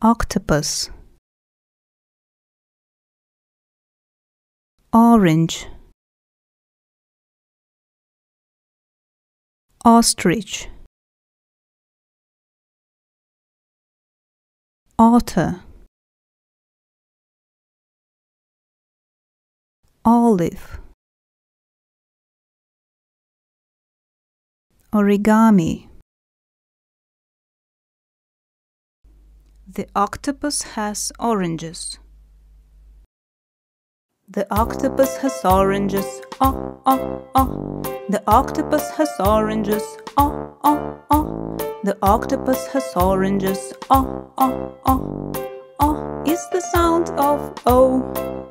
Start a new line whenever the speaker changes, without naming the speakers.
octopus, orange, ostrich, otter, olive, origami. The octopus has oranges. The octopus has oranges. Oh, oh, oh. The octopus has oranges. Oh, oh, oh. The octopus has oranges. Oh, oh, oh. Oh is the sound of O.